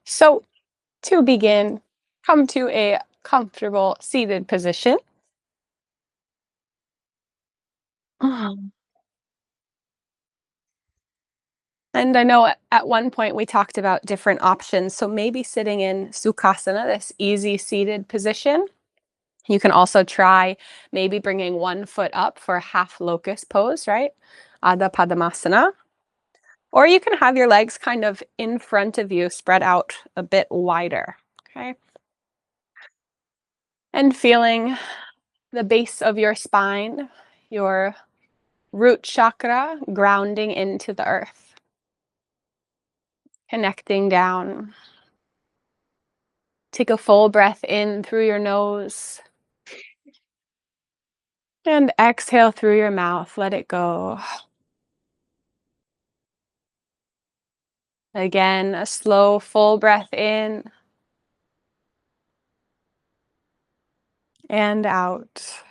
So, to begin, come to a comfortable seated position. Mhm. And I know at one point we talked about different options. So, maybe sitting in Sukhasana, this easy seated position. You can also try maybe bringing one foot up for a half locust pose, right? Adha Padmasana. Or you can have your legs kind of in front of you, spread out a bit wider. Okay. And feeling the base of your spine, your root chakra grounding into the earth, connecting down. Take a full breath in through your nose and exhale through your mouth. Let it go. Again, a slow, full breath in and out.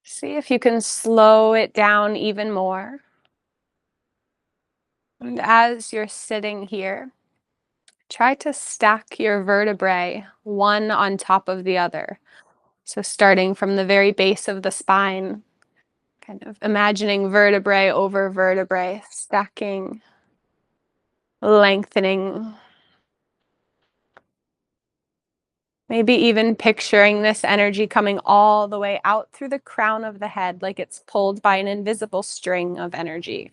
See if you can slow it down even more. And as you're sitting here, try to stack your vertebrae one on top of the other. So, starting from the very base of the spine, kind of imagining vertebrae over vertebrae, stacking, lengthening. Maybe even picturing this energy coming all the way out through the crown of the head, like it's pulled by an invisible string of energy.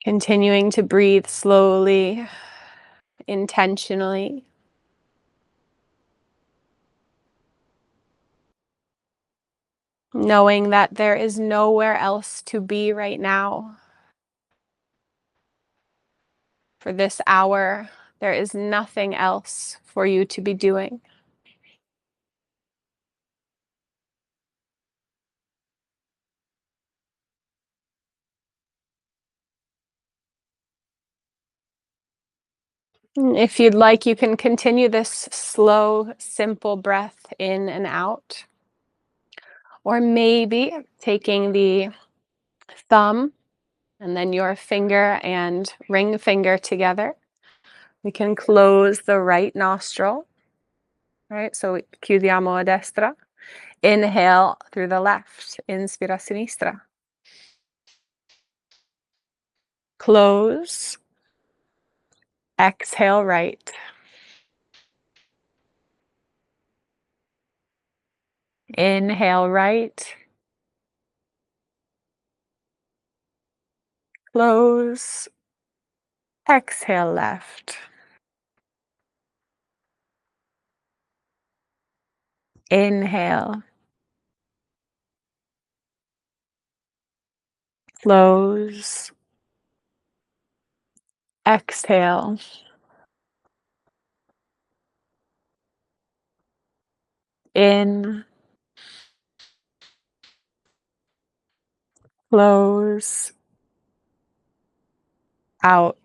Continuing to breathe slowly, intentionally, knowing that there is nowhere else to be right now. For this hour, there is nothing else for you to be doing. If you'd like, you can continue this slow, simple breath in and out. Or maybe taking the thumb and then your finger and ring finger together. We can close the right nostril, right? So chiudiamo a destra. Inhale through the left. Inspira a sinistra. Close. Exhale right. Inhale right. Close. Exhale left. Inhale. Close. Exhale. In. Close. Out.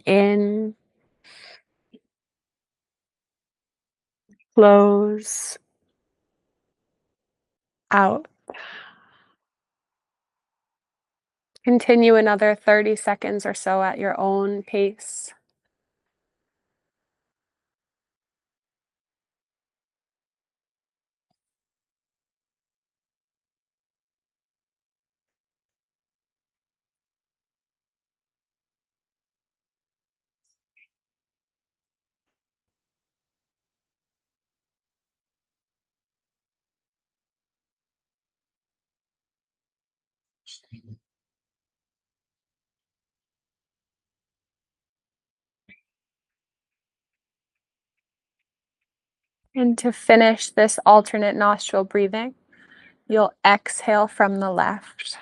In. Close. Out. Continue another 30 seconds or so at your own pace. And to finish this alternate nostril breathing, you'll exhale from the left.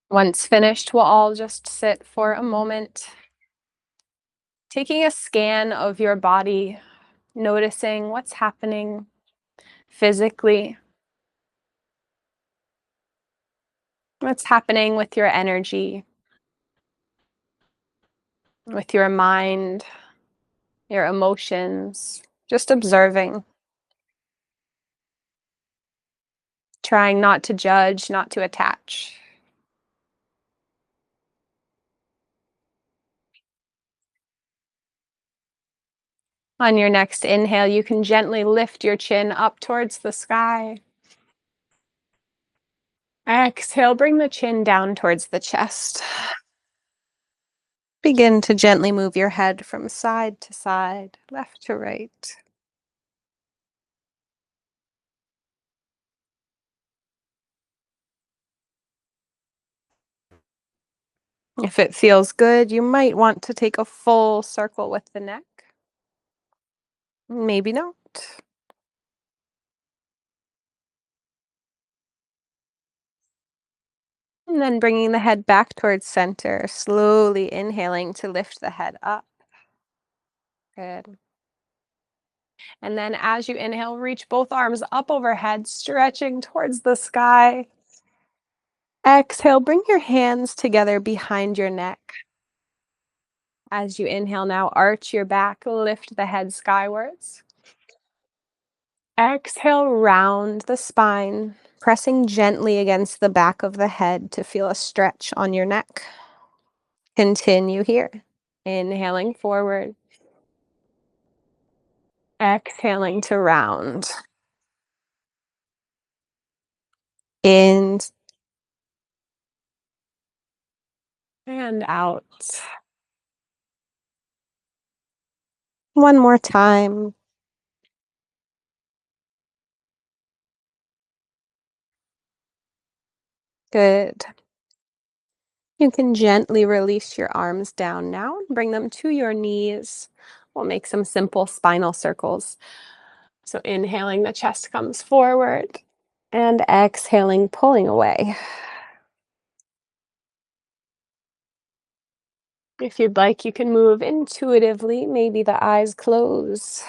Once finished, we'll all just sit for a moment, taking a scan of your body, noticing what's happening physically, what's happening with your energy. with your mind, your emotions, just observing, trying not to judge, not to attach. On your next inhale, you can gently lift your chin up towards the sky. Exhale, bring the chin down towards the chest. Begin to gently move your head from side to side, left to right. If it feels good, you might want to take a full circle with the neck. Maybe not. And then bringing the head back towards center, slowly inhaling to lift the head up. Good. And then as you inhale, reach both arms up overhead, stretching towards the sky. Exhale, bring your hands together behind your neck. As you inhale now, arch your back, lift the head skywards. Exhale, round the spine, pressing gently against the back of the head to feel a stretch on your neck. Continue here. Inhaling forward. Exhaling to round. In and out. One more time. Good. You can gently release your arms down now and bring them to your knees. We'll make some simple spinal circles. So inhaling, the chest comes forward, and exhaling, pulling away. If you'd like, you can move intuitively, maybe the eyes close.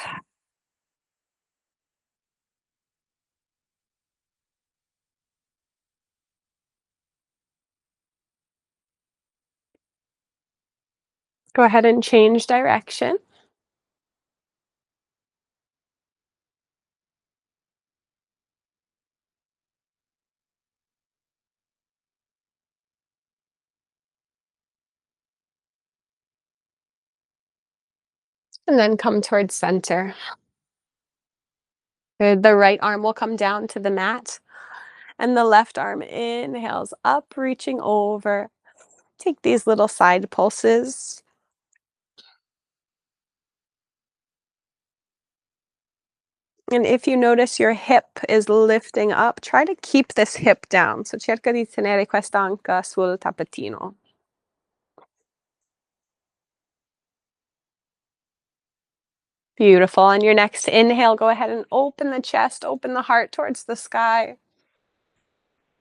Go ahead and change direction. And then come towards center. Good. The right arm will come down to the mat. And the left arm inhales up, reaching over. Take these little side pulses. And if you notice your hip is lifting up, try to keep this hip down. So cerca di tenere questa anca sul tappetino. Beautiful. On your next inhale, go ahead and open the chest, open the heart towards the sky.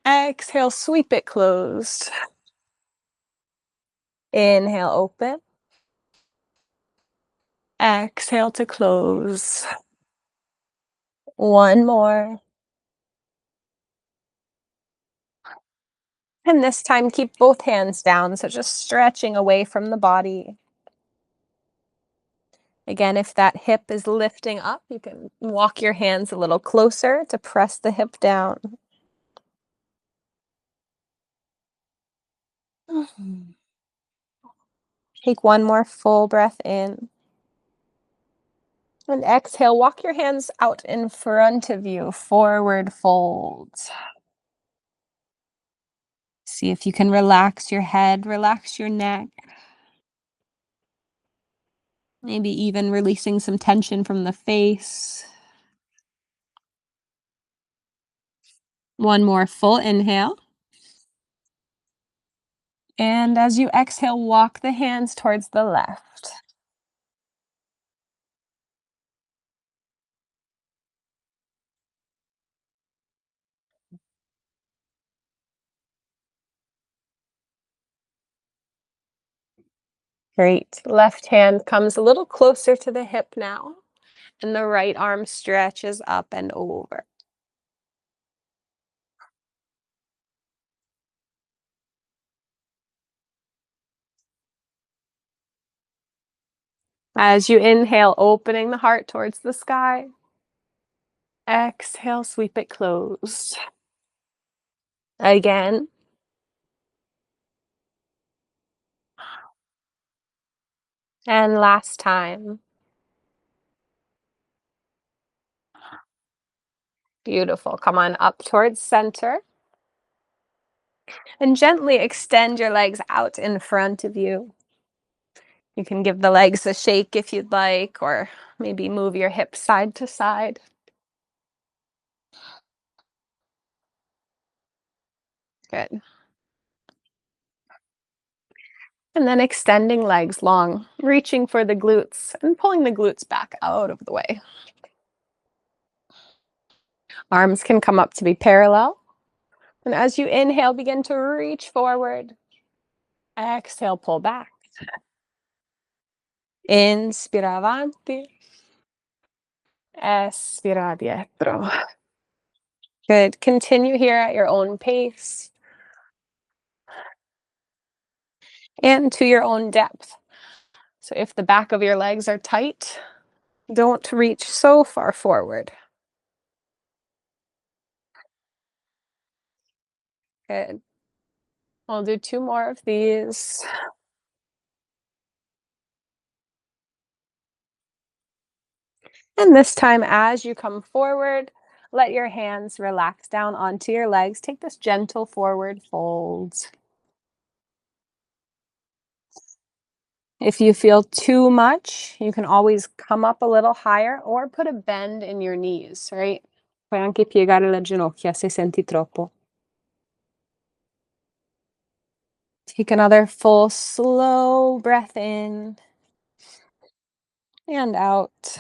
Exhale, sweep it closed. Inhale, open. Exhale to close. One more. And this time, keep both hands down, so just stretching away from the body. Again, if that hip is lifting up, you can walk your hands a little closer to press the hip down. Take one more full breath in. And exhale, walk your hands out in front of you, forward fold. See if you can relax your head, relax your neck. Maybe even releasing some tension from the face. One more full inhale. And as you exhale, walk the hands towards the left. Great. Left hand comes a little closer to the hip now, and the right arm stretches up and over. As you inhale, opening the heart towards the sky. Exhale, sweep it closed. Again. And last time. Beautiful. Come on up towards center. And gently extend your legs out in front of you. You can give the legs a shake if you'd like, or maybe move your hips side to side. Good. And then extending legs long, reaching for the glutes and pulling the glutes back out of the way. Arms can come up to be parallel. And as you inhale, begin to reach forward. Exhale, pull back. Inspira avanti. Espira dietro. Good. Continue here at your own pace and to your own depth. So if the back of your legs are tight, don't reach so far forward. Good. We'll do 2 more of these. And this time, as you come forward, let your hands relax down onto your legs. Take this gentle forward fold. If you feel too much, you can always come up a little higher or put a bend in your knees, right? Puoi anche piegare le ginocchia se senti troppo. Take another full, slow breath in and out.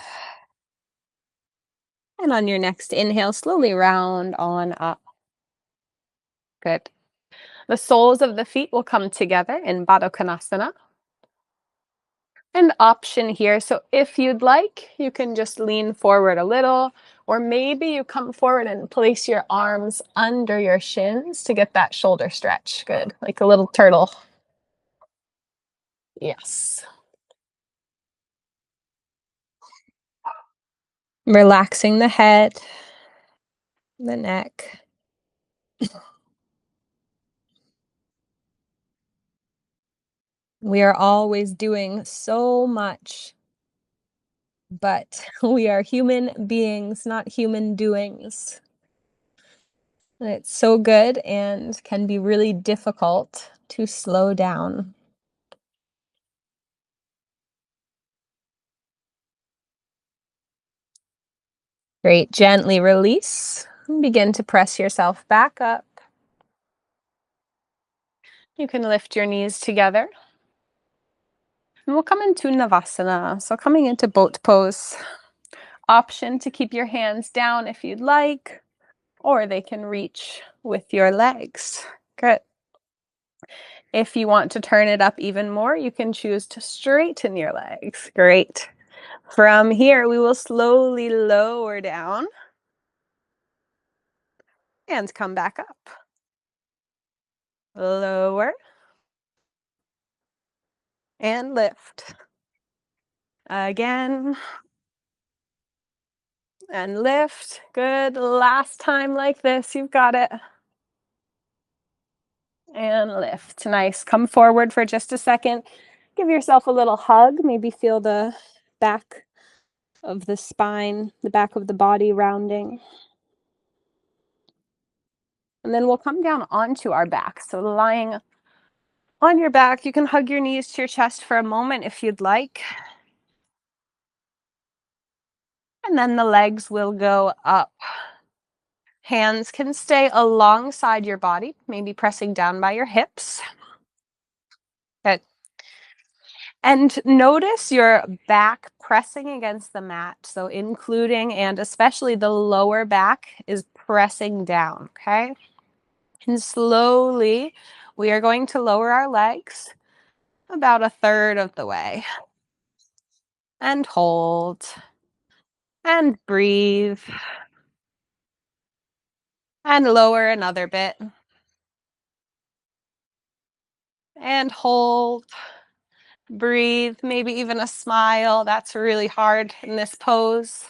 And on your next inhale, slowly round on up. Good. The soles of the feet will come together in Baddha Konasana. An option here, so if you'd like, you can just lean forward a little, or maybe you come forward and place your arms under your shins to get that shoulder stretch. Good, like a little turtle. Yes. Relaxing the head, the neck. We are always doing so much, but we are human beings, not human doings. And it's so good and can be really difficult to slow down. Great. Gently release. And begin to press yourself back up. You can lift your knees together. And we'll come into Navasana. So coming into boat pose. Option to keep your hands down if you'd like, or they can reach with your legs. Good. If you want to turn it up even more, you can choose to straighten your legs. Great. From here, we will slowly lower down and come back up. Lower and lift. Again. And lift. Good. Last time like this. You've got it. And lift. Nice. Come forward for just a second. Give yourself a little hug. Maybe feel the back of the spine, the back of the body rounding. And then we'll come down onto our back. So lying on your back, you can hug your knees to your chest for a moment if you'd like. And then the legs will go up. Hands can stay alongside your body, maybe pressing down by your hips. Good. And notice your back pressing against the mat. So including and especially the lower back is pressing down, okay? And slowly, we are going to lower our legs about a third of the way. And hold. And breathe. And lower another bit. And hold. Breathe, maybe even a smile. That's really hard in this pose.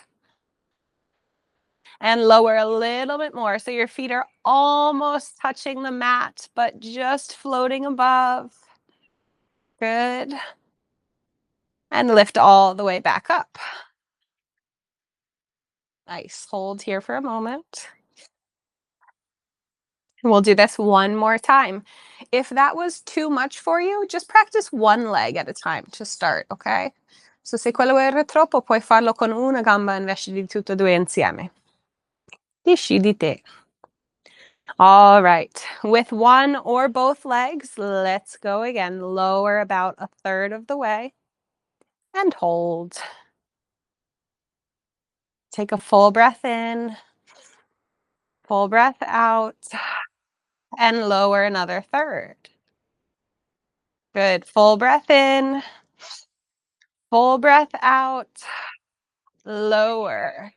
And lower a little bit more. So your feet are almost touching the mat, but just floating above. Good. And lift all the way back up. Nice. Hold here for a moment. And we'll do this one more time. If that was too much for you, just practice one leg at a time to start, okay? So se quello era troppo, puoi farlo con una gamba invece di tutte e due insieme. Decidi te. All right. With one or both legs, let's go again. Lower about a third of the way and hold. Take a full breath in, full breath out, and lower another third. Good. Full breath in, full breath out, lower.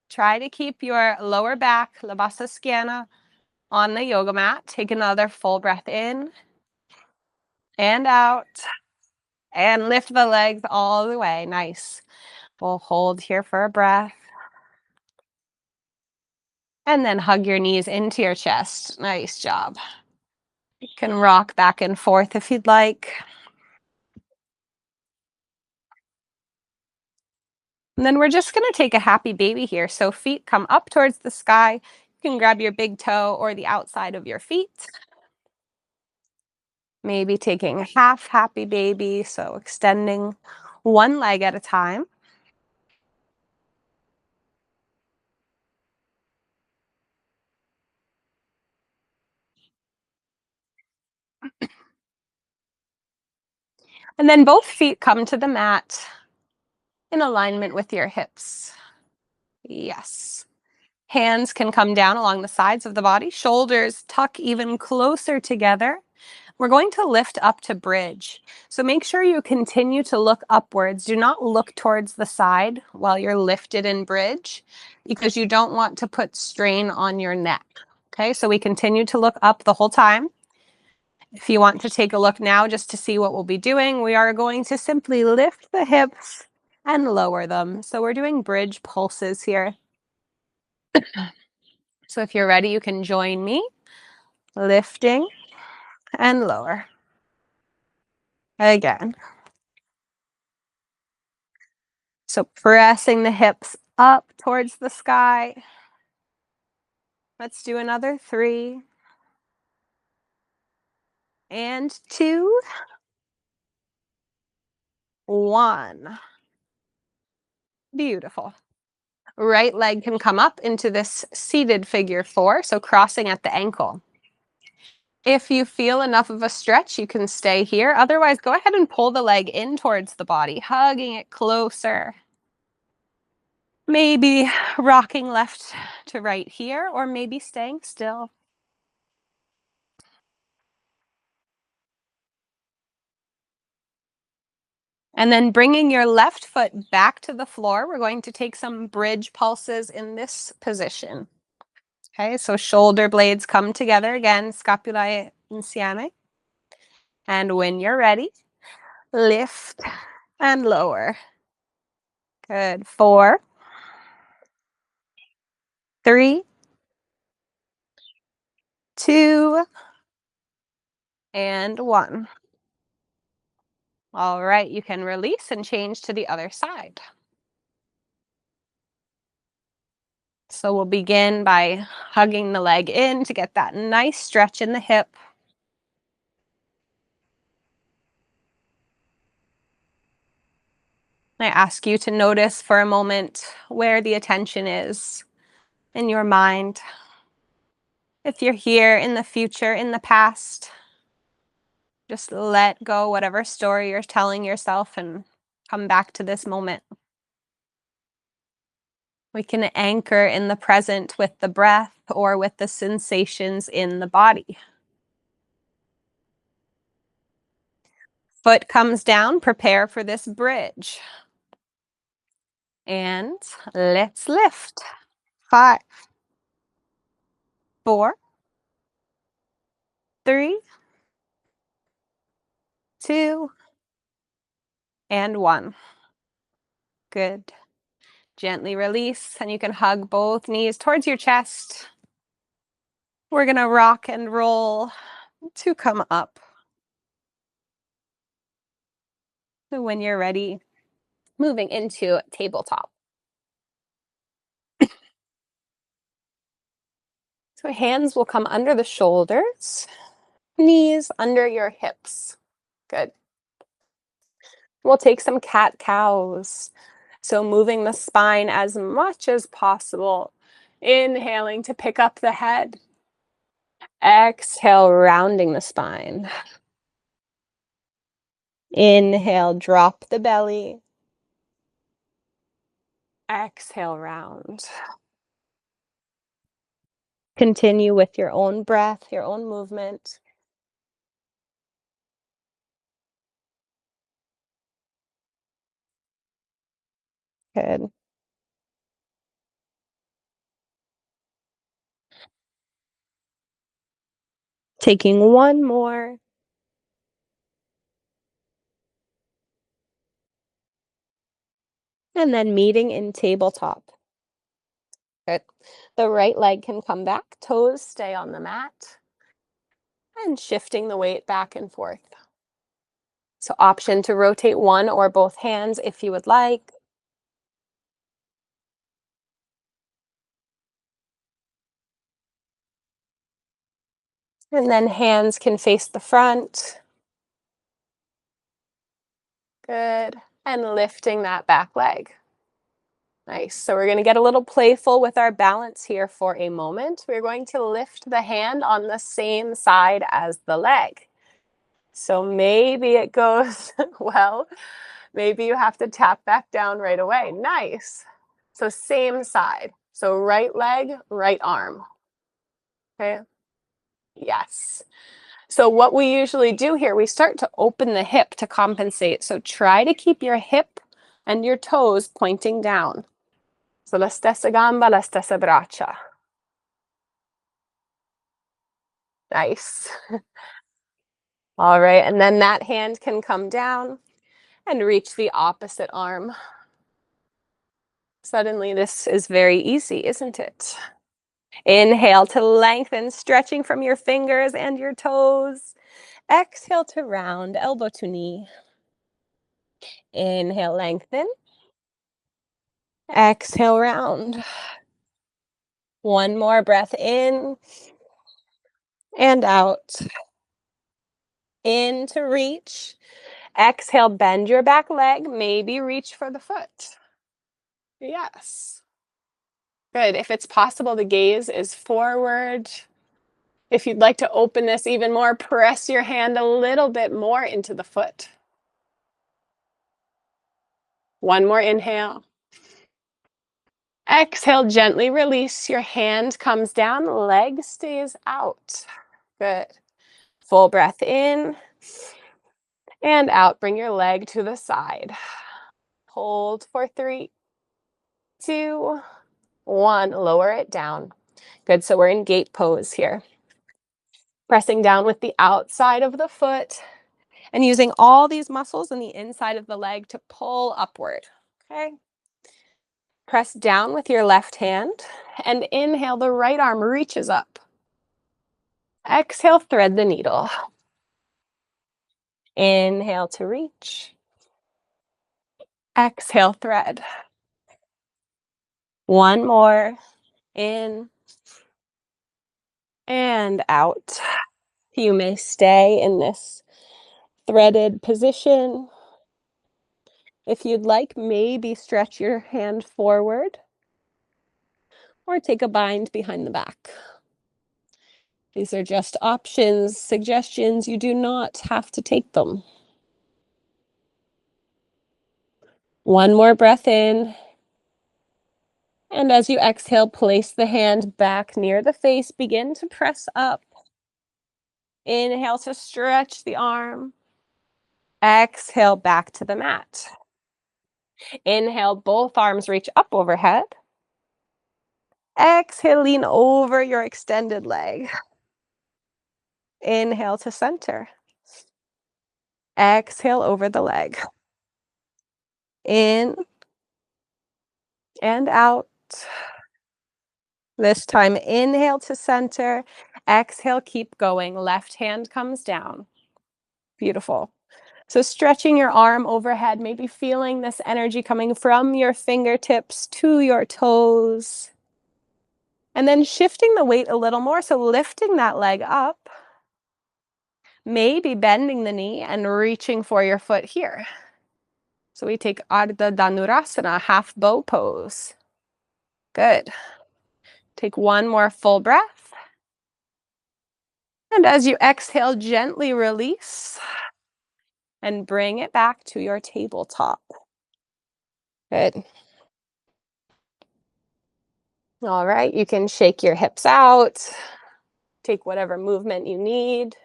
Try to keep your lower back, la bassa schiena, on the yoga mat. Take another full breath in and out, and lift the legs all the way. Nice. We'll hold here for a breath. And then hug your knees into your chest. Nice job. You can rock back and forth if you'd like. And then we're just going to take a happy baby here. So feet come up towards the sky. You can grab your big toe or the outside of your feet. Maybe taking half happy baby, so extending one leg at a time. And then both feet come to the mat in alignment with your hips. Yes. Hands can come down along the sides of the body. Shoulders tuck even closer together. We're going to lift up to bridge. So make sure you continue to look upwards. Do not look towards the side while you're lifted in bridge because you don't want to put strain on your neck. Okay, so we continue to look up the whole time. If you want to take a look now just to see what we'll be doing, we are going to simply lift the hips and lower them. So we're doing bridge pulses here. So if you're ready, you can join me. Lifting and lower. Again. So pressing the hips up towards the sky. Let's do another 3 and 2, 1. Beautiful. Right leg can come up into this seated figure 4, so crossing at the ankle. If you feel enough of a stretch, you can stay here. Otherwise, go ahead and pull the leg in towards the body, hugging it closer. Maybe rocking left to right here, or maybe staying still. And then bringing your left foot back to the floor, we're going to take some bridge pulses in this position. Okay, so shoulder blades come together again, scapulae insieme. And when you're ready, lift and lower. Good. 4, 3, 2, and 1. All right, you can release and change to the other side. So we'll begin by hugging the leg in to get that nice stretch in the hip. I ask you to notice for a moment where the attention is in your mind. If you're here in the future, in the past, just let go whatever story you're telling yourself and come back to this moment. We can anchor in the present with the breath or with the sensations in the body. Foot comes down, prepare for this bridge. And let's lift. 5, 4, 3, 2, and 1. Good. Gently release, and you can hug both knees towards your chest. We're gonna rock and roll to come up. So when you're ready, moving into tabletop. So hands will come under the shoulders, knees under your hips. Good. We'll take some cat-cows. So moving the spine as much as possible. Inhaling to pick up the head. Exhale, rounding the spine. Inhale, drop the belly. Exhale, round. Continue with your own breath, your own movement. Good. Taking one more. And then meeting in tabletop. Good. The right leg can come back, toes stay on the mat, and shifting the weight back and forth. So option to rotate one or both hands if you would like. And then hands can face the front. Good. And lifting that back leg. Nice. So we're going to get a little playful with our balance here for a moment. We're going to lift the hand on the same side as the leg. So maybe it goes well. Maybe you have to tap back down right away. Nice. So same side. So right leg, right arm. Okay. Yes. So what we usually do here, we start to open the hip to compensate. So try to keep your hip and your toes pointing down. So la stessa gamba, la stessa braccia. Nice. All right, and then that hand can come down and reach the opposite arm. Suddenly this is very easy, isn't it? Inhale to lengthen, stretching from your fingers and your toes. Exhale to round, elbow to knee. Inhale, lengthen. Exhale, round. One more breath in and out. In to reach. Exhale, bend your back leg. Maybe reach for the foot. Yes. Good. If it's possible, the gaze is forward. If you'd like to open this even more, press your hand a little bit more into the foot. One more inhale. Exhale, gently release. Your hand comes down, leg stays out. Good. Full breath in and out. Bring your leg to the side. Hold for 3, 2, 1. Lower it down. Good. So we're in gate pose here. Pressing down with the outside of the foot and using all these muscles in the inside of the leg to pull upward. Okay. Press down with your left hand and inhale, the right arm reaches up. Exhale, thread the needle. Inhale to reach. Exhale, thread. One more. In and out. You may stay in this threaded position. If you'd like, maybe stretch your hand forward or take a bind behind the back. These are just options, suggestions. You do not have to take them. One more breath in. And as you exhale, place the hand back near the face. Begin to press up. Inhale to stretch the arm. Exhale back to the mat. Inhale, both arms reach up overhead. Exhale, lean over your extended leg. Inhale to center. Exhale over the leg. In and out. This time, inhale to center. Exhale, keep going. Left hand comes down. Beautiful. So stretching your arm overhead, maybe feeling this energy coming from your fingertips to your toes. And then shifting the weight a little more, so lifting that leg up. Maybe bending the knee and reaching for your foot here. So we take Ardha Dhanurasana, half bow pose. Good. Take one more full breath. And as you exhale, gently release and bring it back to your tabletop. Good. All right, you can shake your hips out. Take whatever movement you need.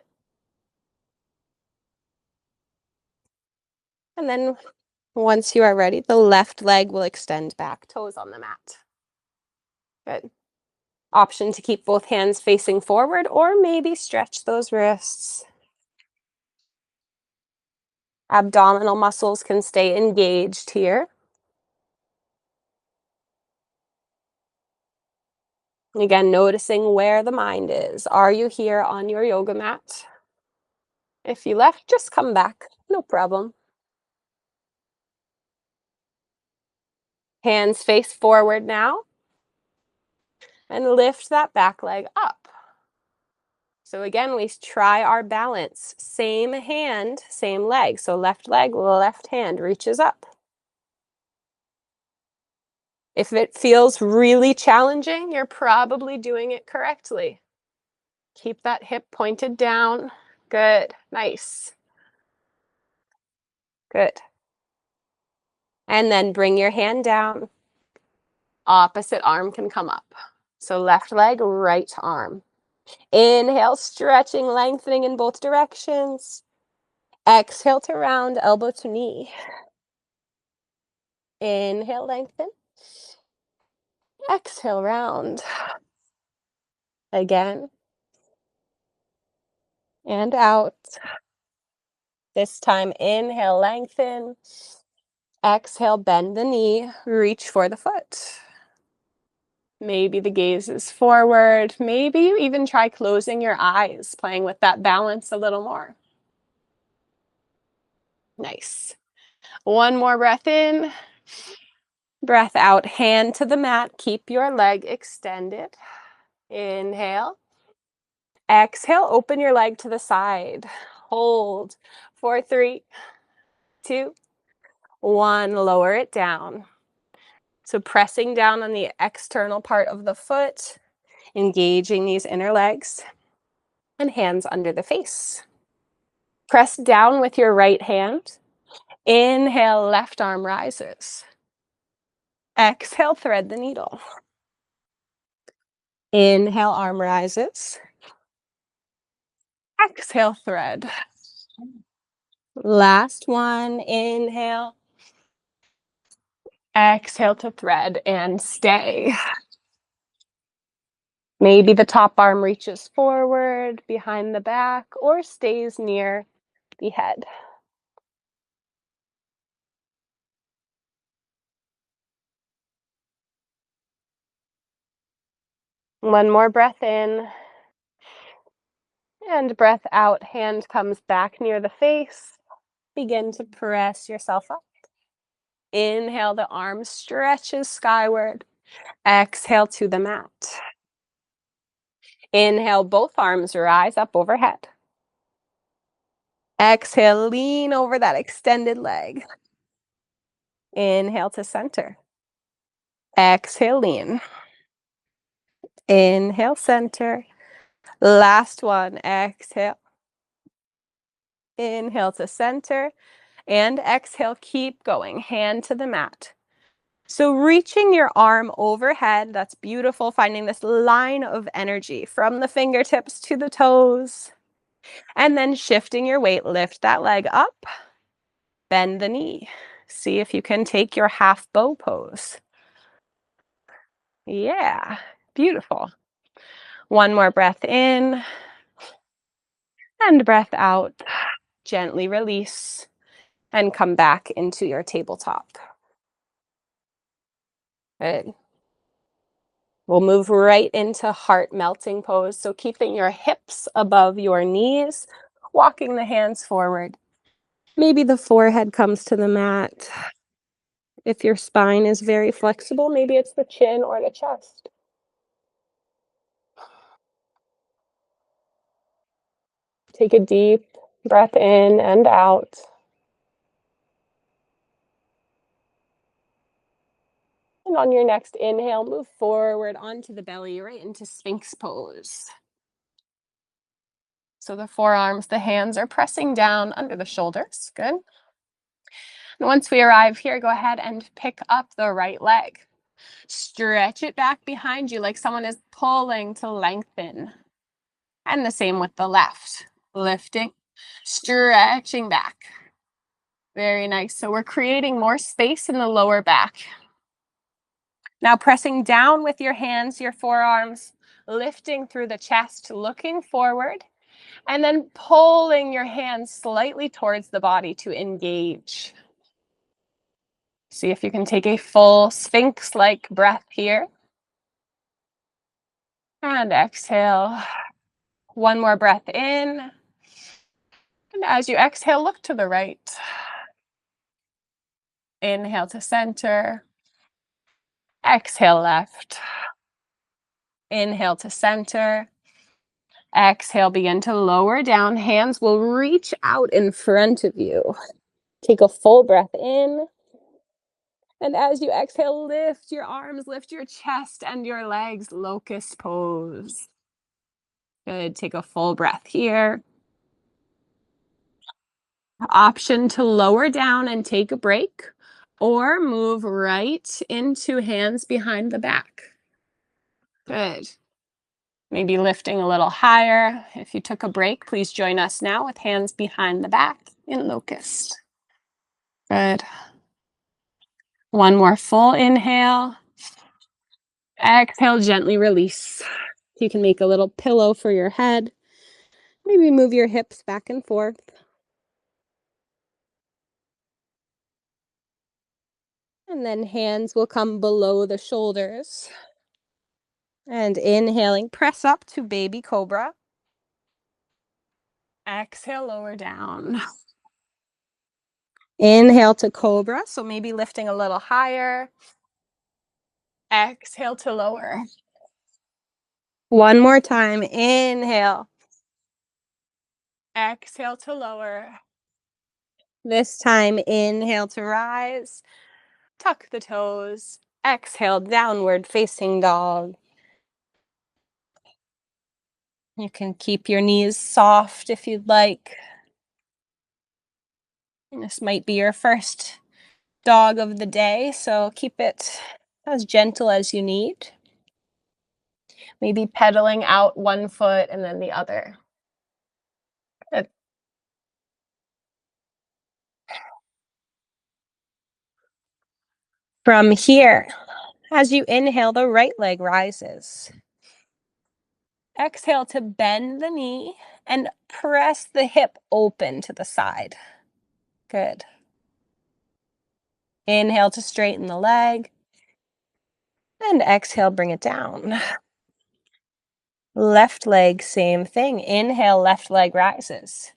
And then once you are ready, the left leg will extend back, toes on the mat. Good. Option to keep both hands facing forward or maybe stretch those wrists. Abdominal muscles can stay engaged here. Again, noticing where the mind is. Are you here on your yoga mat? If you left, just come back. No problem. Hands face forward now. And lift that back leg up. So again, we try our balance. Same hand, same leg. So left leg, left hand reaches up. If it feels really challenging, you're probably doing it correctly. Keep that hip pointed down. Good. Nice. Good. And then bring your hand down. Opposite arm can come up. So left leg, right arm. Inhale, stretching, lengthening in both directions. Exhale to round, elbow to knee. Inhale, lengthen. Exhale, round. Again. And out. This time, inhale, lengthen. Exhale, bend the knee. Reach for the foot. Maybe the gaze is forward. Maybe you even try closing your eyes, playing with that balance a little more. Nice. One more breath in. Breath out, hand to the mat. Keep your leg extended. Inhale. Exhale, open your leg to the side. Hold for 3, 2, 1. Lower it down. So pressing down on the external part of the foot, engaging these inner legs, and hands under the face. Press down with your right hand. Inhale, left arm rises. Exhale, thread the needle. Inhale, arm rises. Exhale, thread. Last one, inhale. Exhale to thread and stay. Maybe the top arm reaches forward, behind the back, or stays near the head. One more breath in. And breath out, hand comes back near the face. Begin to press yourself up. Inhale, the arm stretches skyward. Exhale to the mat. Inhale, both arms rise up overhead. Exhale, lean over that extended leg. Inhale to center. Exhale, lean. Inhale, center. Last one, exhale. Inhale to center. And exhale, keep going, hand to the mat. So reaching your arm overhead, that's beautiful, finding this line of energy from the fingertips to the toes. And then shifting your weight, lift that leg up, bend the knee. See if you can take your half bow pose. Yeah, beautiful. One more breath in and breath out. Gently release. and come back into your tabletop. Good. We'll move right into heart melting pose. So keeping your hips above your knees, walking the hands forward. Maybe the forehead comes to the mat. If your spine is very flexible, maybe it's the chin or the chest. Take a deep breath in and out. And on your next inhale, move forward onto the belly, right into Sphinx pose. So the forearms, the hands are pressing down under the shoulders. Good. And once we arrive here, go ahead and pick up the right leg. Stretch it back behind you like someone is pulling to lengthen. And the same with the left. Lifting, stretching back. Very nice. So we're creating more space in the lower back. Now pressing down with your hands, your forearms, lifting through the chest, looking forward, and then pulling your hands slightly towards the body to engage. See if you can take a full Sphinx-like breath here. And exhale. One more breath in. And as you exhale, look to the right. Inhale to center. Exhale left. Inhale to center. Exhale, begin to lower down. Hands will reach out in front of you. Take a full breath in. And as you exhale, lift your arms, lift your chest and your legs, locust pose. Good. Take a full breath here. Option to lower down and take a break, or move right into hands behind the back. Good. Maybe lifting a little higher. If you took a break, please join us now with hands behind the back in locust. Good. One more full inhale. Exhale, gently release. You can make a little pillow for your head. Maybe move your hips back and forth. And then hands will come below the shoulders. And inhaling, press up to baby cobra. Exhale, lower down. Inhale to cobra, so maybe lifting a little higher. Exhale to lower. One more time, inhale. Exhale to lower. This time, inhale to rise. Tuck the toes. Exhale, downward facing dog. You can keep your knees soft if you'd like. This might be your first dog of the day, so keep it as gentle as you need. Maybe pedaling out one foot and then the other. Good. From here, as you inhale, the right leg rises. Exhale to bend the knee and press the hip open to the side. Good. Inhale to straighten the leg. And exhale, bring it down. Left leg, same thing. Inhale, left leg rises.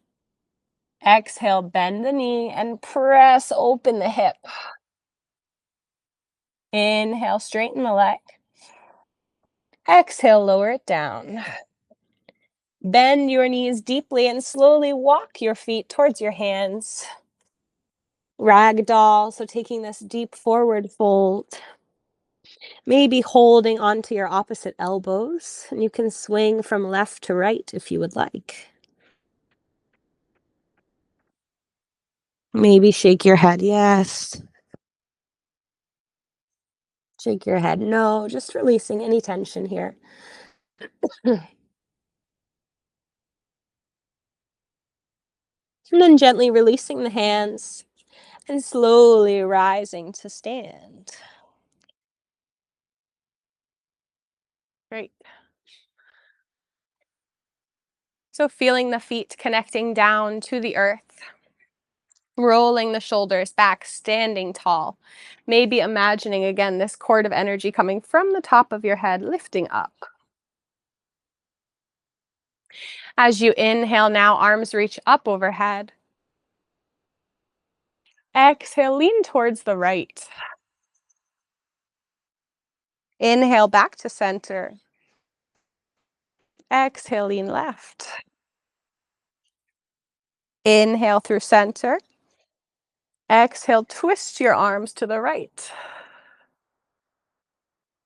Exhale, bend the knee and press open the hip. Inhale, straighten the leg. Exhale, lower it down. Bend your knees deeply and slowly walk your feet towards your hands. Ragdoll, so taking this deep forward fold. Maybe holding onto your opposite elbows, and you can swing from left to right if you would like. Maybe shake your head, yes. Shake your head, no, just releasing any tension here. And then gently releasing the hands and slowly rising to stand. Great. So feeling the feet connecting down to the earth. Rolling the shoulders back, standing tall. Maybe imagining again this cord of energy coming from the top of your head, lifting up. As you inhale now, arms reach up overhead. Exhale, lean towards the right. Inhale back to center. Exhale, lean left. Inhale through center. Exhale, twist your arms to the right.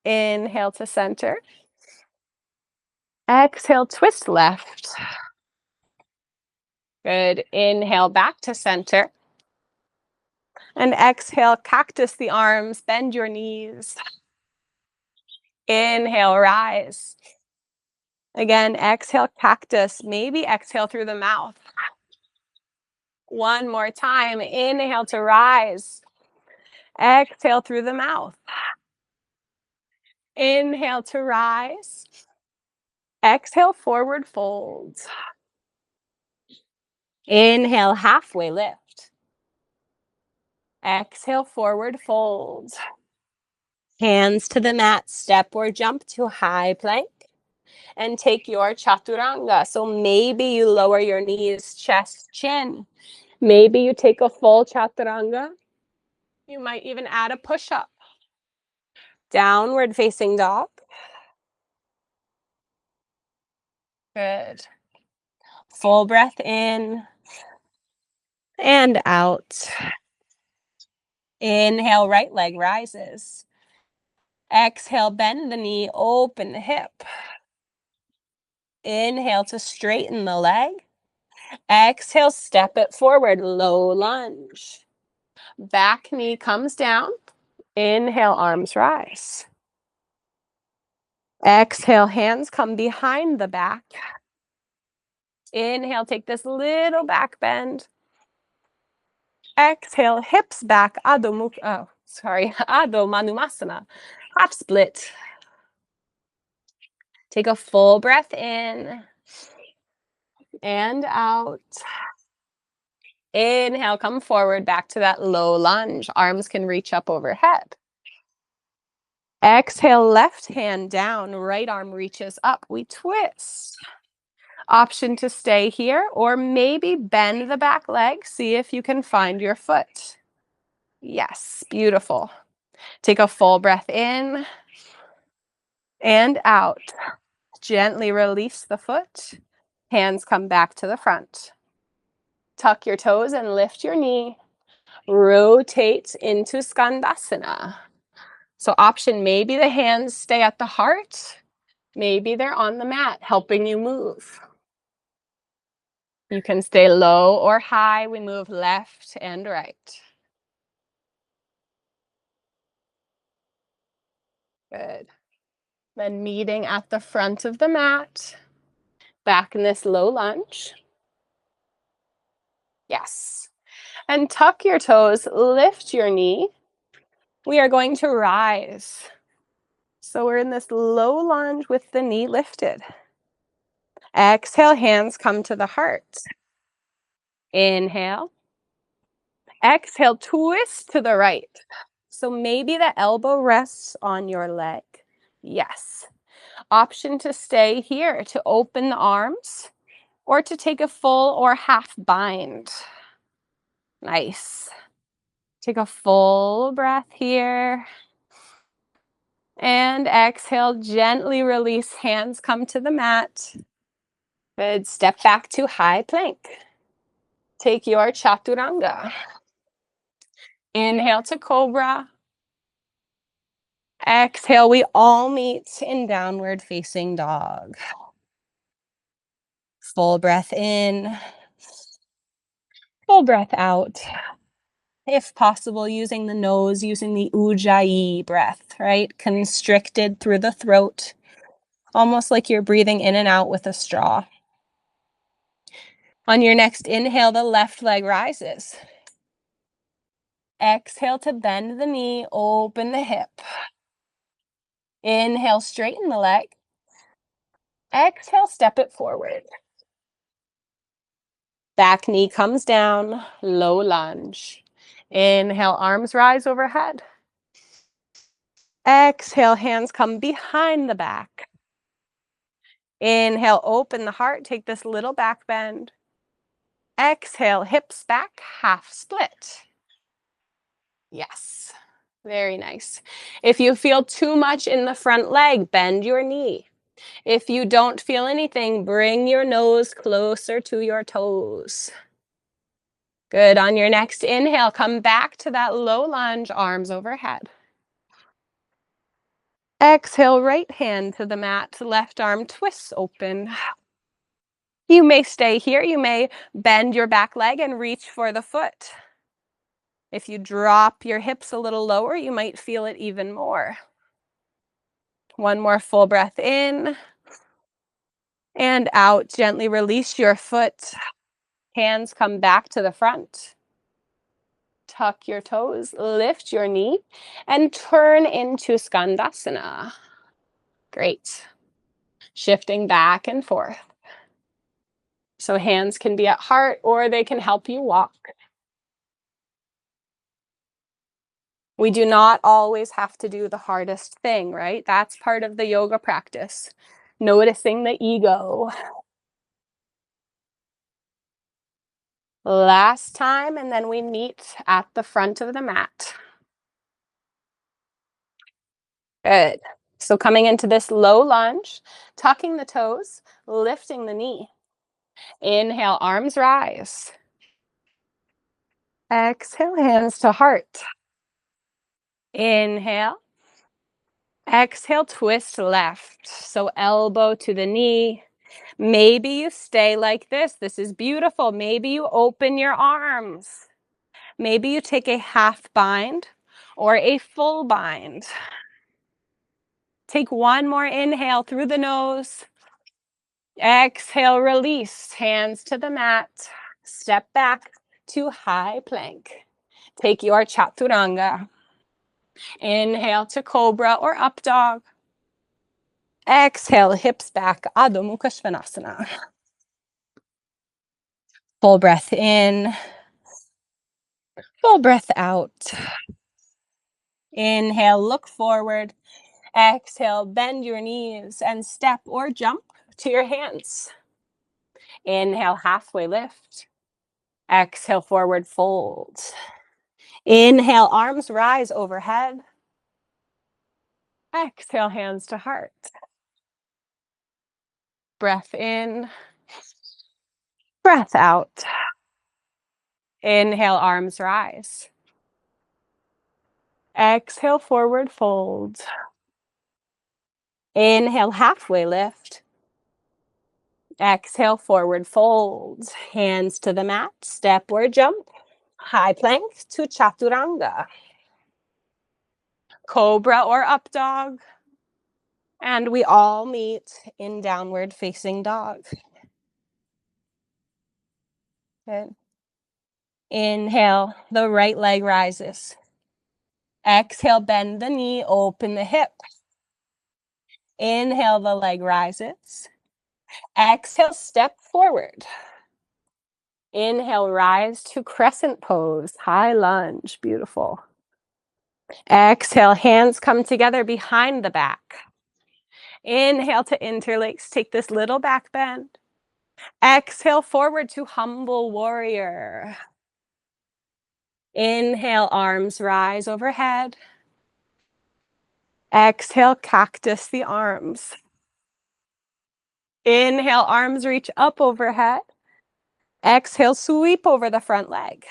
Inhale to center. Exhale, twist left. Good. Inhale back to center. And exhale, cactus the arms, bend your knees. Inhale, rise. Again, exhale, cactus. Maybe exhale through the mouth. One more time. Inhale to rise. Exhale through the mouth. Inhale to rise. Exhale, forward fold. Inhale, halfway lift. Exhale, forward fold. Hands to the mat, step or jump to high plank. And take your chaturanga. So maybe you lower your knees, chest, chin. Maybe you take a full chaturanga. You might even add a push-up. Downward facing dog. Good. Full breath in and out. Inhale, right leg rises. Exhale, bend the knee, open the hip. Inhale to straighten the leg. Exhale, step it forward, low lunge. Back knee comes down. Inhale, arms rise. Exhale, hands come behind the back. Inhale, take this little back bend. Exhale, hips back, Adho Manumasana, half split. Take a full breath in and out. Inhale, come forward back to that low lunge. Arms can reach up overhead. Exhale, left hand down, right arm reaches up. We twist. Option to stay here, or maybe bend the back leg. See if you can find your foot. Yes, beautiful. Take a full breath in and out. Gently release the foot. Hands come back to the front. Tuck your toes and lift your knee. Rotate into Skandasana. So option, maybe the hands stay at the heart. Maybe they're on the mat, helping you move. You can stay low or high. We move left and right. Good. Then meeting at the front of the mat. Back in this low lunge. Yes. And tuck your toes, lift your knee. We are going to rise. So we're in this low lunge with the knee lifted. Exhale, hands come to the heart. Inhale. Exhale, twist to the right. So maybe the elbow rests on your leg. Yes. Option to stay here, to open the arms, or to take a full or half bind. Nice. Take a full breath here. And exhale, gently release, hands come to the mat. Good, step back to high plank. Take your chaturanga. Inhale to cobra. Exhale, we all meet in downward facing dog. Full breath in. Full breath out. If possible, using the nose, using the ujjayi breath, right? Constricted through the throat, almost like you're breathing in and out with a straw. On your next inhale, the left leg rises. Exhale to bend the knee, open the hip. Inhale, straighten the leg. Exhale, step it forward. Back knee comes down, low lunge. Inhale, arms rise overhead. Exhale, hands come behind the back. Inhale, open the heart, take this little back bend. Exhale, hips back, half split. Yes, very nice. If you feel too much in the front leg, bend your knee. If you don't feel anything, bring your nose closer to your toes. Good. On your next inhale, come back to that low lunge, arms overhead. Exhale, right hand to the mat, left arm twists open. You may stay here. You may bend your back leg and reach for the foot. If you drop your hips a little lower, you might feel it even more. One more full breath in and out. Gently release your foot. Hands come back to the front. Tuck your toes, lift your knee, and turn into Skandasana. Great. Shifting back and forth. So hands can be at heart or they can help you walk. We do not always have to do the hardest thing, right? That's part of the yoga practice. Noticing the ego. Last time, and then we meet at the front of the mat. Good. So coming into this low lunge, tucking the toes, lifting the knee. Inhale, arms rise. Exhale, hands to heart. Inhale. Exhale, twist left. So elbow to the knee. Maybe you stay like this. This is beautiful. Maybe you open your arms. Maybe you take a half bind or a full bind. Take one more inhale through the nose. Exhale, release. Hands to the mat. Step back to high plank. Take your chaturanga. Inhale to cobra or up dog. Exhale, hips back, Adho Mukha Svanasana. Full breath in, full breath out. Inhale, look forward. Exhale, bend your knees and step or jump to your hands. Inhale, halfway lift. Exhale, forward fold. Inhale, arms rise overhead. Exhale, hands to heart. Breath in, breath out. Inhale, arms rise. Exhale, forward fold. Inhale, halfway lift. Exhale, forward fold. Hands to the mat, step or jump. High plank to chaturanga. Cobra or up dog. And we all meet in downward facing dog. Good. Inhale, the right leg rises. Exhale, bend the knee, open the hip. Inhale, the leg rises. Exhale, step forward. Inhale, rise to crescent pose, high lunge, beautiful. Exhale, hands come together behind the back. Inhale to interlace, take this little back bend. Exhale, forward to humble warrior. Inhale, arms rise overhead. Exhale, cactus the arms. Inhale, arms reach up overhead. Exhale, sweep over the front leg.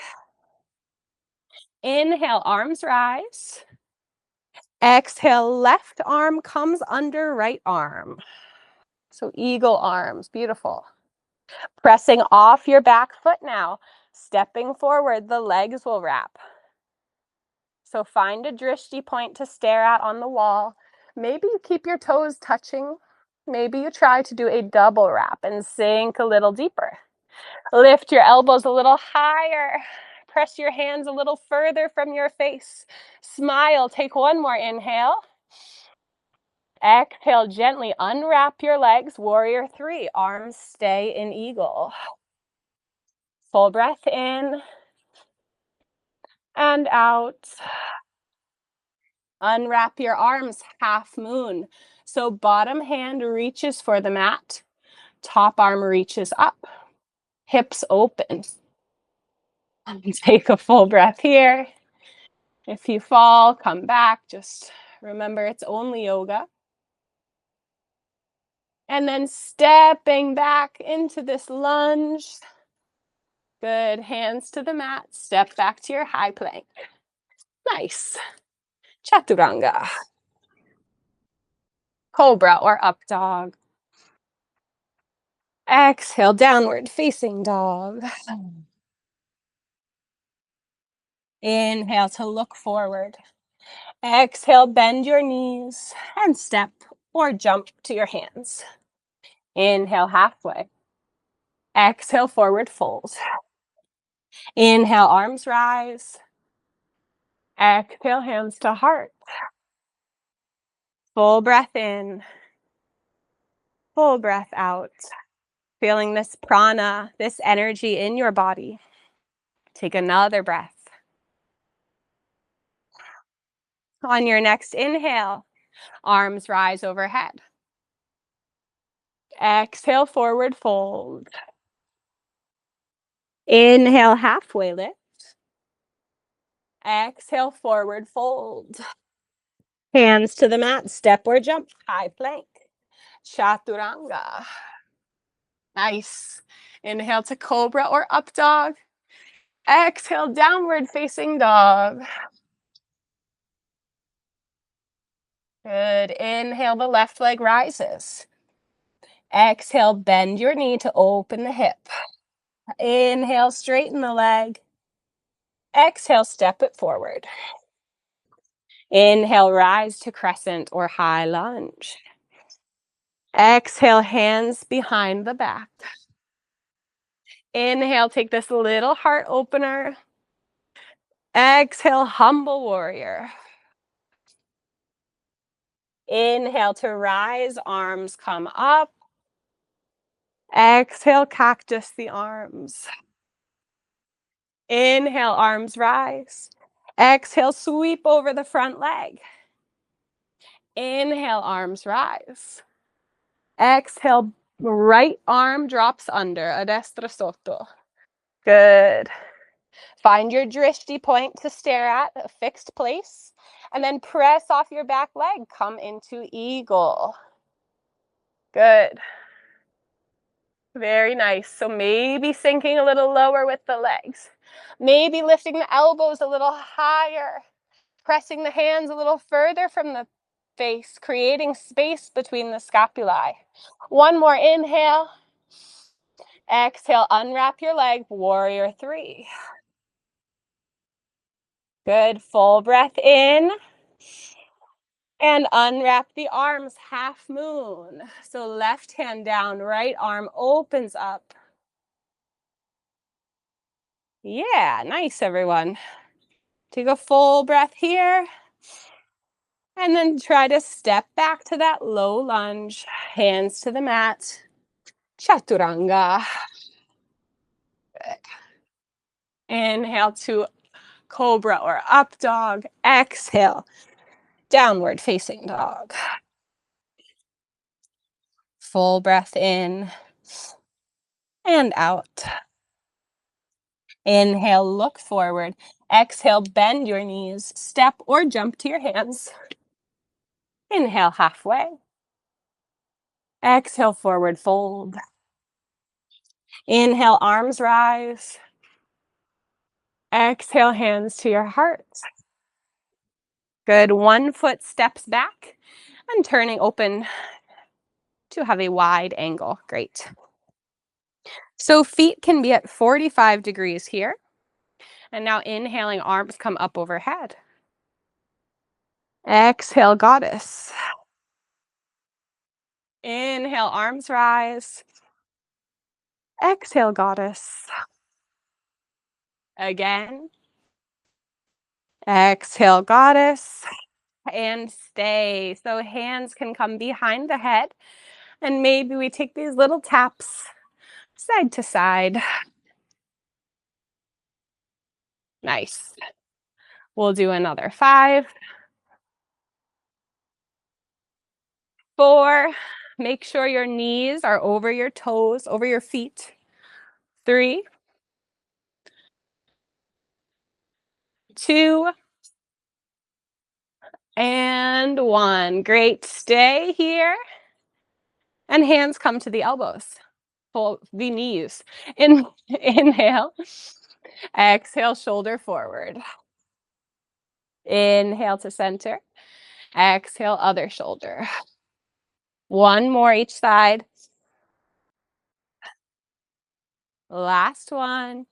Inhale, arms rise. Exhale, left arm comes under right arm. So eagle arms, beautiful. Pressing off your back foot now. Stepping forward, the legs will wrap. So find a drishti point to stare at on the wall. Maybe you keep your toes touching. Maybe you try to do a double wrap and sink a little deeper. Lift your elbows a little higher. Press your hands a little further from your face. Smile. Take one more inhale. Exhale, gently unwrap your legs. Warrior three. Arms stay in eagle. Full breath in and out. Unwrap your arms, half moon. So bottom hand reaches for the mat, top arm reaches up, hips open. Take a full breath here. If you fall, come back. Just remember it's only yoga. And then stepping back into this lunge. Good. Hands to the mat. Step back to your high plank. Nice. Chaturanga. Cobra or up dog. Exhale, downward facing dog. Inhale to look forward. Exhale, bend your knees and step or jump to your hands. Inhale, halfway. Exhale, forward fold. Inhale, arms rise. Exhale, hands to heart. Full breath in. Full breath out. Feeling this prana, this energy in your body. Take another breath. On your next inhale, arms rise overhead. Exhale, forward fold. Inhale, halfway lift. Exhale, forward fold. Hands to the mat, step or jump, high plank. Chaturanga. Nice. Inhale to cobra or up dog. Exhale, downward facing dog. Good. Inhale, the left leg rises. Exhale, bend your knee to open the hip. Inhale, straighten the leg. Exhale, step it forward. Inhale, rise to crescent or high lunge. Exhale, hands behind the back. Inhale, take this little heart opener. Exhale, humble warrior. Inhale to rise, arms come up. Exhale, cactus the arms. Inhale, arms rise. Exhale, sweep over the front leg. Inhale, arms rise. Exhale, right arm drops under, a destra sotto. Good. Find your drishti point to stare at, a fixed place, and then press off your back leg. Come into eagle. Good. Very nice. So maybe sinking a little lower with the legs. Maybe lifting the elbows a little higher. Pressing the hands a little further from the face, creating space between the scapulae. One more inhale. Exhale, unwrap your leg, warrior three. Good, full breath in. And unwrap the arms, half moon. So left hand down, right arm opens up. Yeah, nice everyone. Take a full breath here. And then try to step back to that low lunge. Hands to the mat. Chaturanga. Good. Inhale to cobra or up dog. Exhale, downward facing dog. Full breath in and out. Inhale, look forward. Exhale, bend your knees. Step or jump to your hands. Inhale, halfway. Exhale, forward fold. Inhale, arms rise. Exhale, hands to your heart. Good. One foot steps back and turning open to have a wide angle. Great. So feet can be at 45 degrees here. And now inhaling, arms come up overhead. Exhale, goddess. Inhale, arms rise. Exhale, goddess. Again. Exhale, goddess. And stay. So hands can come behind the head. And maybe we take these little taps side to side. Nice. We'll do another 5, 4. Make sure your knees are over your toes, over your feet. 3, 2, and 1. Great. Stay here. And hands come to the elbows. Pull the knees. Inhale. Exhale, shoulder forward. Inhale to center. Exhale, other shoulder. One more each side. Last one.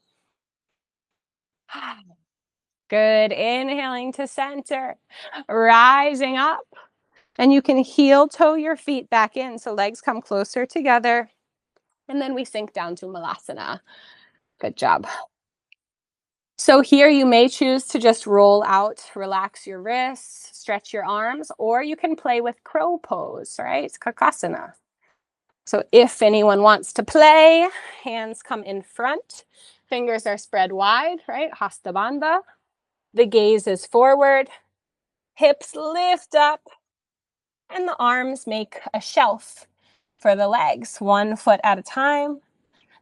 Good. Inhaling to center. Rising up. And you can heel toe your feet back in so legs come closer together. And then we sink down to Malasana. Good job. So here you may choose to just roll out, relax your wrists, stretch your arms, or you can play with crow pose, right? It's Kakasana. So if anyone wants to play, hands come in front, fingers are spread wide, right? Hasta Bandha. The gaze is forward, hips lift up, and the arms make a shelf for the legs, 1 foot at a time,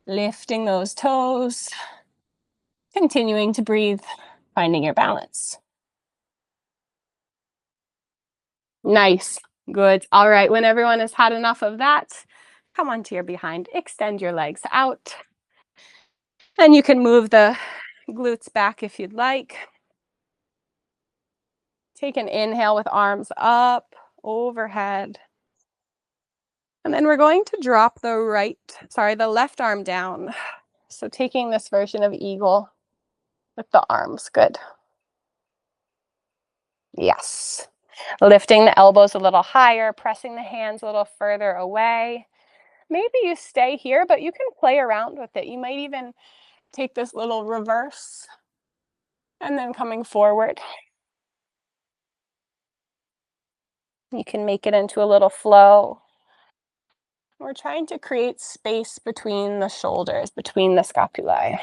lifting those toes, continuing to breathe, finding your balance. Nice. Good. All right. When everyone has had enough of that, come onto your behind. Extend your legs out. And you can move the glutes back if you'd like. Take an inhale with arms up, overhead. And then we're going to drop the left arm down. So taking this version of eagle with the arms. Good. Yes. Lifting the elbows a little higher, pressing the hands a little further away. Maybe you stay here, but you can play around with it. You might even take this little reverse and then coming forward. You can make it into a little flow. We're trying to create space between the shoulders, between the scapulae.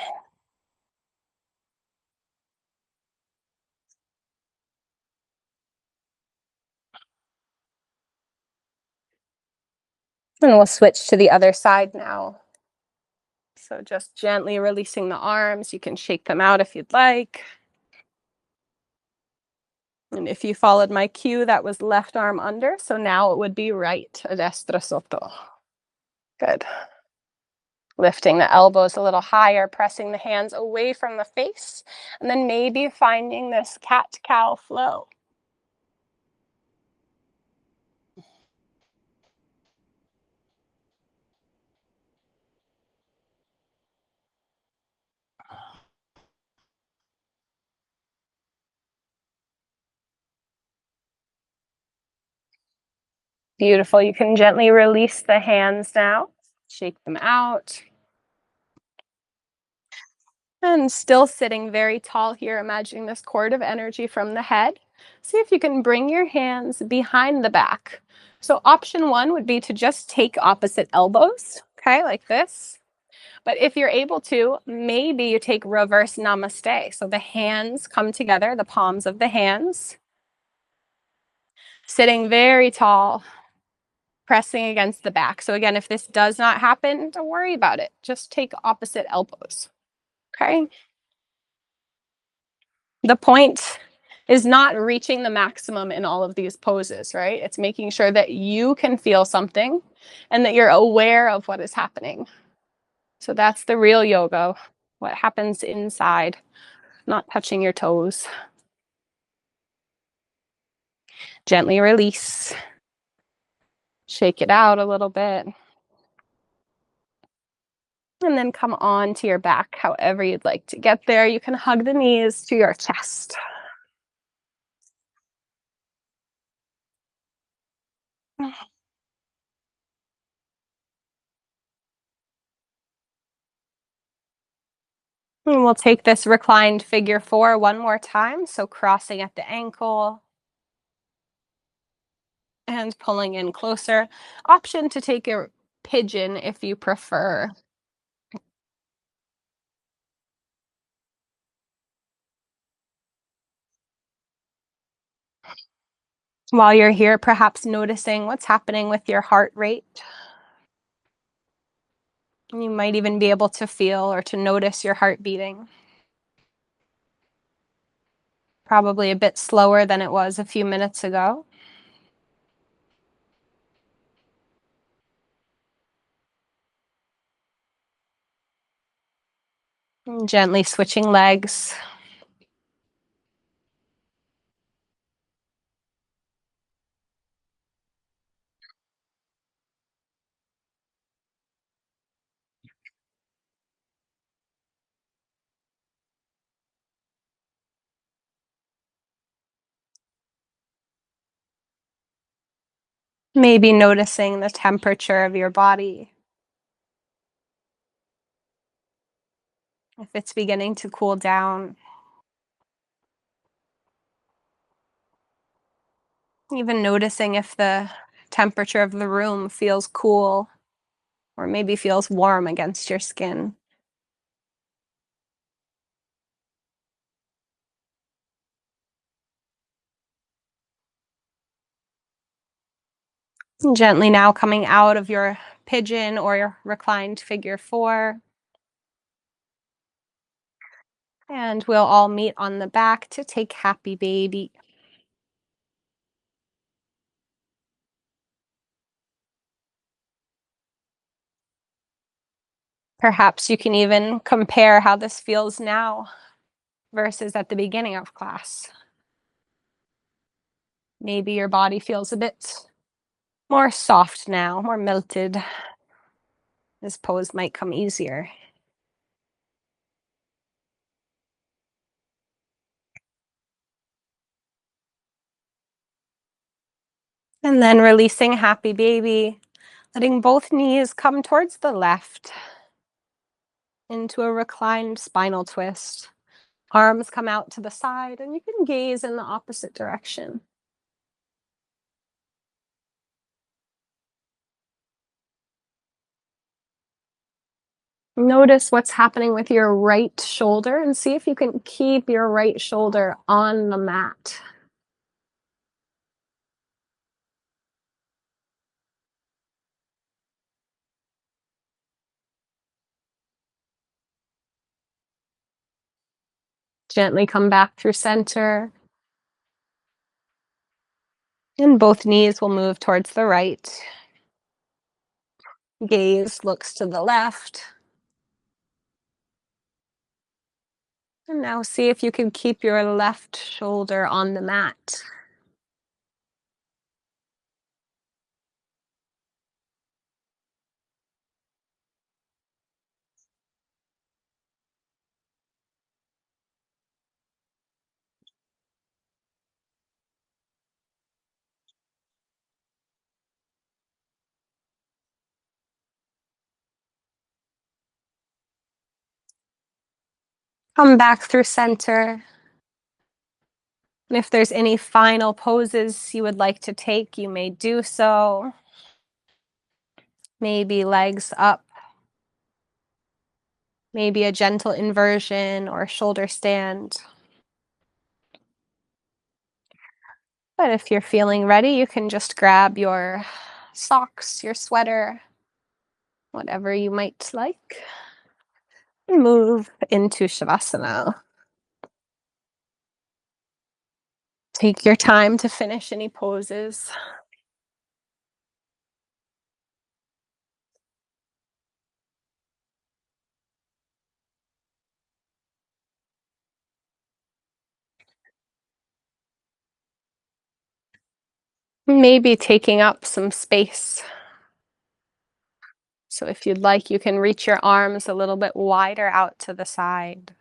And we'll switch to the other side now. So just gently releasing the arms. You can shake them out if you'd like. And if you followed my cue, that was left arm under. So now it would be right, destra sotto. Good. Lifting the elbows a little higher, pressing the hands away from the face, and then maybe finding this cat-cow flow. Beautiful. You can gently release the hands now. Shake them out. And still sitting very tall here, imagining this cord of energy from the head. See if you can bring your hands behind the back. So option 1 would be to just take opposite elbows, okay, like this. But if you're able to, maybe you take reverse namaste. So the hands come together, the palms of the hands. Sitting very tall, pressing against the back. So again, if this does not happen, don't worry about it. Just take opposite elbows, okay? The point is not reaching the maximum in all of these poses, right? It's making sure that you can feel something and that you're aware of what is happening. So that's the real yoga, what happens inside, not touching your toes. Gently release. Shake it out a little bit. And then come on to your back, however you'd like to get there. You can hug the knees to your chest. And we'll take this reclined figure 4 one more time. So crossing at the ankle and pulling in closer. Option to take a pigeon if you prefer. While you're here, perhaps noticing what's happening with your heart rate. You might even be able to feel or to notice your heart beating. Probably a bit slower than it was a few minutes ago. And gently switching legs. Maybe noticing the temperature of your body. If it's beginning to cool down. Even noticing if the temperature of the room feels cool or maybe feels warm against your skin. And gently now coming out of your pigeon or your reclined figure four. And we'll all meet on the back to take happy baby. Perhaps you can even compare how this feels now versus at the beginning of class. Maybe your body feels a bit more soft now, more melted. This pose might come easier. And then releasing happy baby, letting both knees come towards the left into a reclined spinal twist. Arms come out to the side and you can gaze in the opposite direction. Notice what's happening with your right shoulder and see if you can keep your right shoulder on the mat. Gently come back through center. And both knees will move towards the right. Gaze looks to the left. And now see if you can keep your left shoulder on the mat. Come back through center. And if there's any final poses you would like to take, you may do so. Maybe legs up. Maybe a gentle inversion or shoulder stand. But if you're feeling ready, you can just grab your socks, your sweater, whatever you might like, and move into Shavasana. Take your time to finish any poses. Maybe taking up some space. So if you'd like, you can reach your arms a little bit wider out to the side.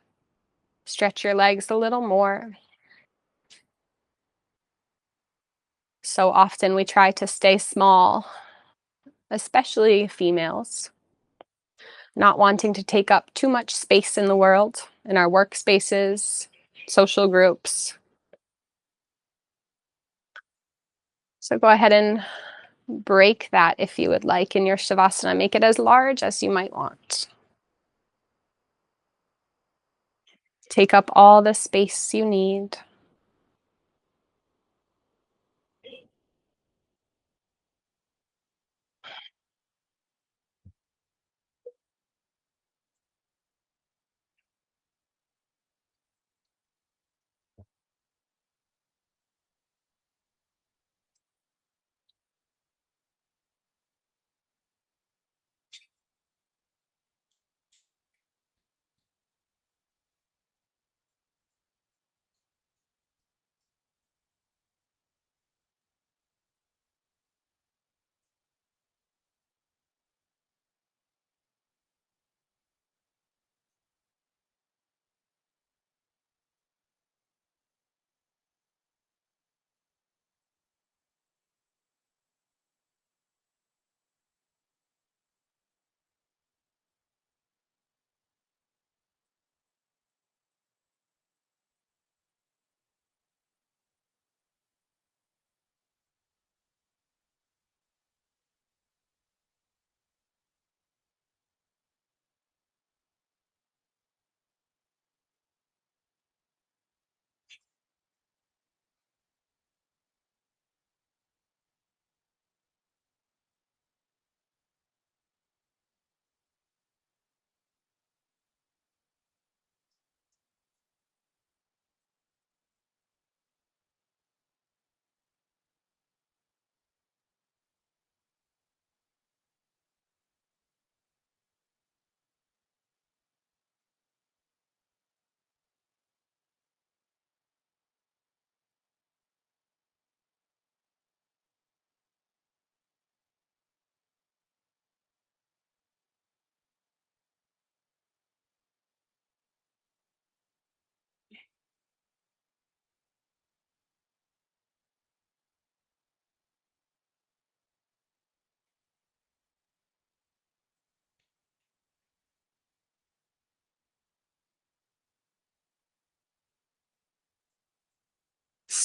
Stretch your legs a little more. So often we try to stay small, especially females, not wanting to take up too much space in the world, in our workspaces, social groups. So go ahead and break that if you would like in your Shavasana. Make it as large as you might want. Take up all the space you need.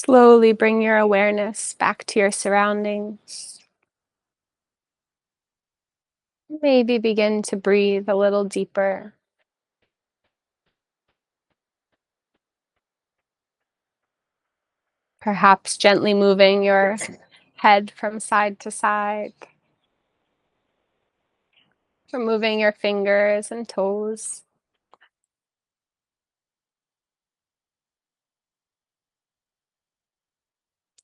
Slowly bring your awareness back to your surroundings. Maybe begin to breathe a little deeper. Perhaps gently moving your head from side to side. Removing your fingers and toes.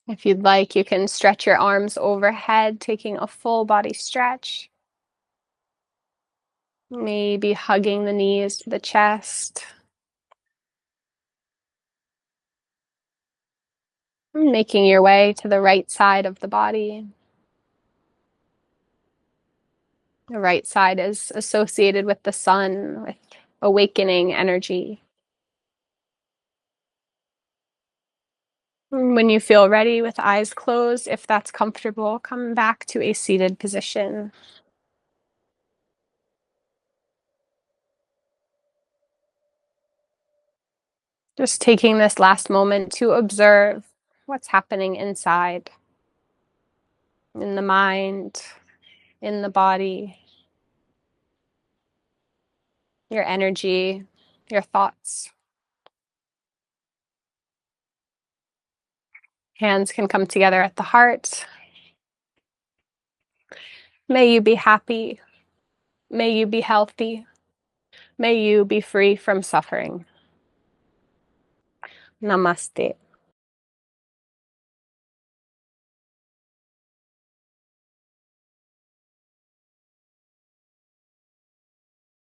If you'd like, you can stretch your arms overhead, taking a full body stretch. Maybe hugging the knees to the chest. Making your way to the right side of the body. The right side is associated with the sun, with awakening energy. When you feel ready with eyes closed, if that's comfortable, come back to a seated position. Just taking this last moment to observe what's happening inside, in the mind, in the body, your energy, your thoughts. Hands can come together at the heart. May you be happy. May you be healthy. May you be free from suffering. Namaste.